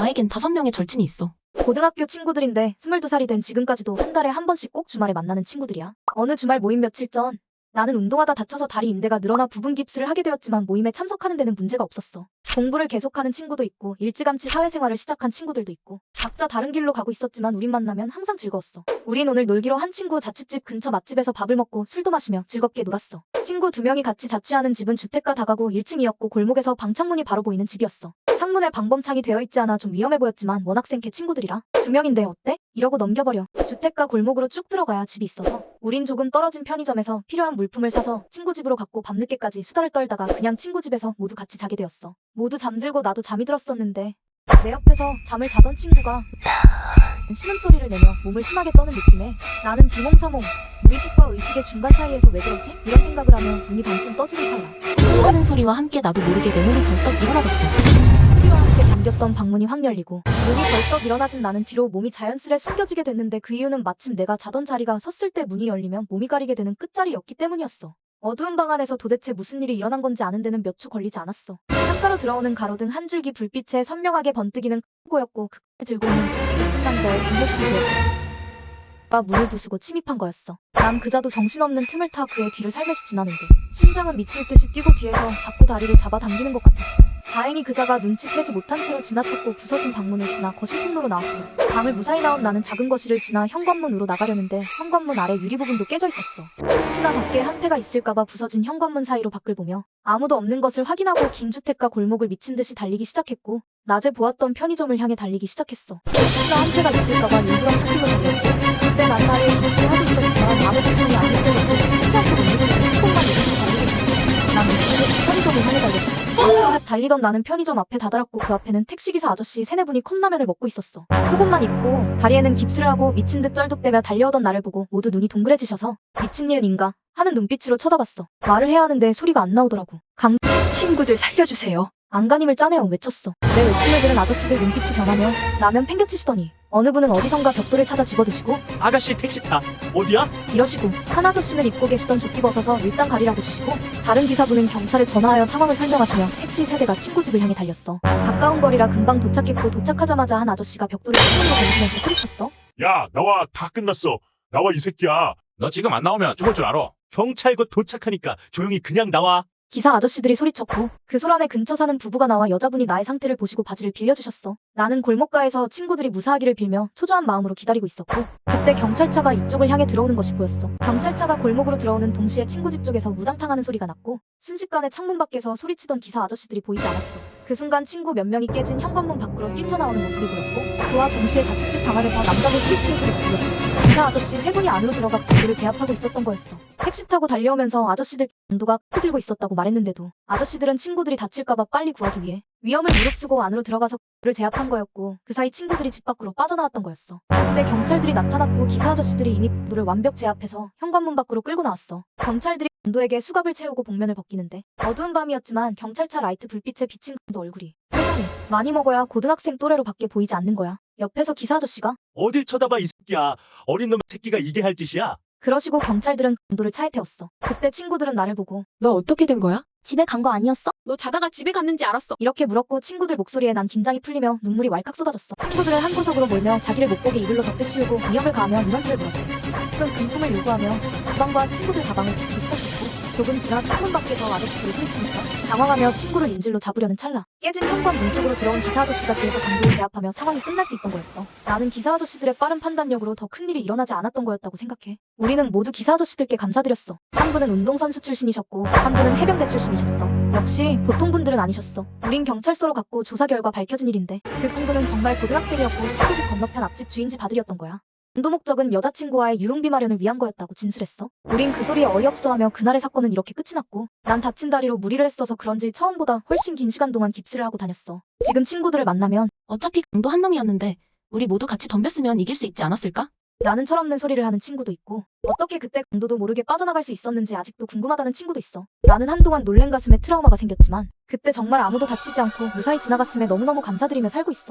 나에겐 5명의 절친이 있어. 고등학교 친구들인데 22살이 된 지금까지도 한 달에 한 번씩 꼭 주말에 만나는 친구들이야. 어느 주말 모임 며칠 전 나는 운동하다 다쳐서 다리 인대가 늘어나 부분 깁스를 하게 되었지만 모임에 참석하는 데는 문제가 없었어. 공부를 계속하는 친구도 있고 일찌감치 사회생활을 시작한 친구들도 있고 각자 다른 길로 가고 있었지만 우린 만나면 항상 즐거웠어. 우린 오늘 놀기로 한 친구 자취집 근처 맛집에서 밥을 먹고 술도 마시며 즐겁게 놀았어. 친구 2명이 같이 자취하는 집은 주택가 다가구 1층이었고 골목에서 방창문이 바로 보이는 집이었어. 창문에 방범창이 되어 있지 않아 좀 위험해 보였지만 워낙 생캐 친구들이라 2명인데 어때? 이러고 넘겨버려. 주택가 골목으로 쭉 들어가야 집이 있어서 우린 조금 떨어진 편의점에서 필요한 물품을 사서 친구 집으로 갔고 밤늦게까지 수다를 떨다가 그냥 친구 집에서 모두 같이 자게 되었어. 모두 잠들고 나도 잠이 들었었는데 내 옆에서 잠을 자던 친구가 신음소리를 내며 몸을 심하게 떠는 느낌에 나는 비몽사몽 무의식과 의식의 중간 사이에서 왜 그러지? 이런 생각을 하며 눈이 반쯤 떠지는 찰나 하는 소리와 함께 나도 모르게 내 몸이 벌떡 일어나졌어. 소리와 함께 잠겼던 방문이 확 열리고 몸이 벌떡 일어나진 나는 뒤로 몸이 자연스레 숨겨지게 됐는데 그 이유는 마침 내가 자던 자리가 섰을 때 문이 열리면 몸이 가리게 되는 끝자리였기 때문이었어. 어두운 방 안에서 도대체 무슨 일이 일어난 건지 아는 데는 몇 초 걸리지 않았어. 창가로 들어오는 가로등 한 줄기 불빛에 선명하게 번뜩이는 보였고 그걸 들고 있는 일승 남자의 뒷모습이 보였고 문을 부수고 침입한 거였어. 난 그자도 정신없는 틈을 타 그의 뒤를 살며시 지나는데 심장은 미칠 듯이 뛰고 뒤에서 자꾸 다리를 잡아당기는 것 같았어. 다행히 그자가 눈치채지 못한 채로 지나쳤고 부서진 방문을 지나 거실 통로로 나왔어. 방을 무사히 나온 나는 작은 거실을 지나 현관문으로 나가려는데 현관문 아래 유리 부분도 깨져 있었어. 혹시나 밖에 한패가 있을까봐 부서진 현관문 사이로 밖을 보며 아무도 없는 것을 확인하고 긴 주택가 골목을 미친 듯이 달리기 시작했고 낮에 보았던 편의점을 향해 달리기 시작했어. 혹시나 한패가 있을까봐 일부러 찾기로 달렸고 그때 난 나를 깁스를 하고 있었지만 아무 불편이 안 느껴졌고 신기하고 놀리는 조금만 내리고 달리고 있었어. 난 미친 듯이 편의점을 향해 달렸어. 미친 듯 달리던 나는 편의점 앞에 다다랐고 그 앞에는 택시기사 아저씨 3-4분이 컵라면을 먹고 있었어. 속옷만 입고 다리에는 깁스를 하고 미친 듯 쩔뚝대며 달려오던 나를 보고 모두 눈이 동그래지셔서 미친년인가 하는 눈빛으로 쳐다봤어. 말을 해야 하는데 소리가 안 나오더라고. 친구들 살려주세요. 안간힘을 짜내어 외쳤어. 내 외침을 들은 아저씨들 눈빛이 변하며 라면 팽겨치시더니 어느 분은 어디선가 벽돌을 찾아 집어드시고 아가씨 택시 타. 어디야? 이러시고 한 아저씨는 입고 계시던 조끼 벗어서 일단 가리라고 주시고 다른 기사분은 경찰에 전화하여 상황을 설명하시며 택시 3대가 친구 집을 향해 달렸어. 가까운 거리라 금방 도착했고 도착하자마자 한 아저씨가 벽돌을 손으로 던지면서 소리쳤어. 야, 나와. 다 끝났어. 나와, 이 새끼야. 너 지금 안 나오면 죽을 줄 알아. 경찰 곧 도착하니까 조용히 그냥 나와. 기사 아저씨들이 소리쳤고 그 소란에 근처 사는 부부가 나와 여자분이 나의 상태를 보시고 바지를 빌려주셨어. 나는 골목가에서 친구들이 무사하기를 빌며 초조한 마음으로 기다리고 있었고 그때 경찰차가 이쪽을 향해 들어오는 것이 보였어. 경찰차가 골목으로 들어오는 동시에 친구 집 쪽에서 우당탕하는 소리가 났고 순식간에 창문 밖에서 소리치던 기사 아저씨들이 보이지 않았어. 그 순간 친구 몇 명이 깨진 현관문 밖으로 뛰쳐나오는 모습이 보였고 그와 동시에 자취집 방 안에서 남자분 소리치는 소리가 들렸어. 기사 아저씨 3분이 안으로 들어가 그들을 제압하고 있었던 거였어. 택시 타고 달려오면서 아저씨들 강도가 들고 있었다고 말했는데도 아저씨들은 친구들이 다칠까봐 빨리 구하기 위해 위험을 무릅쓰고 안으로 들어가서 그를 제압한 거였고 그 사이 친구들이 집 밖으로 빠져나왔던 거였어. 그때 경찰들이 나타났고 기사 아저씨들이 이미 강도를 완벽 제압해서 현관문 밖으로 끌고 나왔어. 경찰들이 강도에게 수갑을 채우고 복면을 벗기는데 어두운 밤이었지만 경찰차 라이트 불빛에 비친 강도 얼굴이 세상에 많이 먹어야 고등학생 또래로 밖에 보이지 않는 거야. 옆에서 기사 아저씨가 어딜 쳐다봐 이 새끼야. 어린 놈 새끼가 이게 할 짓이야. 그러시고 경찰들은 강도를 차에 태웠어. 그때 친구들은 나를 보고 너 어떻게 된 거야? 집에 간 거 아니었어? 너 자다가 집에 갔는지 알았어. 이렇게 물었고 친구들 목소리에 난 긴장이 풀리며 눈물이 왈칵 쏟아졌어. 친구들을 한 구석으로 몰며 자기를 못 보게 이불로 덮여 씌우고 위협을 가하며 인원수를 물었고 가끔 금품을 요구하며 지방과 친구들 가방을 뒤지기 시작했고 조금 지나 창문 밖에서 아저씨들이 소리치니까 당황하며 친구를 인질로 잡으려는 찰나 깨진 현관문 쪽으로 들어온 기사 아저씨가 뒤에서 강도를 제압하며 상황이 끝날 수 있던 거였어. 나는 기사 아저씨들의 빠른 판단력으로 더 큰일이 일어나지 않았던 거였다고 생각해. 우리는 모두 기사 아저씨들께 감사드렸어. 한 분은 운동선수 출신이셨고 한 분은 해병대 출신이셨어. 역시 보통 분들은 아니셨어. 우린 경찰서로 갔고 조사 결과 밝혀진 일인데 그 강도는 정말 고등학생이었고 친구 집 건너편 앞집 주인 집 아들이었던 거야. 강도 목적은 여자친구와의 유흥비 마련을 위한 거였다고 진술했어. 우린 그 소리에 어이없어하며 그날의 사건은 이렇게 끝이 났고 난 다친 다리로 무리를 했어서 그런지 처음보다 훨씬 긴 시간 동안 깁스를 하고 다녔어. 지금 친구들을 만나면 어차피 강도 한 놈이었는데 우리 모두 같이 덤볐으면 이길 수 있지 않았을까? 라는 철없는 소리를 하는 친구도 있고 어떻게 그때 강도도 모르게 빠져나갈 수 있었는지 아직도 궁금하다는 친구도 있어. 나는 한동안 놀란 가슴에 트라우마가 생겼지만 그때 정말 아무도 다치지 않고 무사히 지나갔음에 너무너무 감사드리며 살고 있어.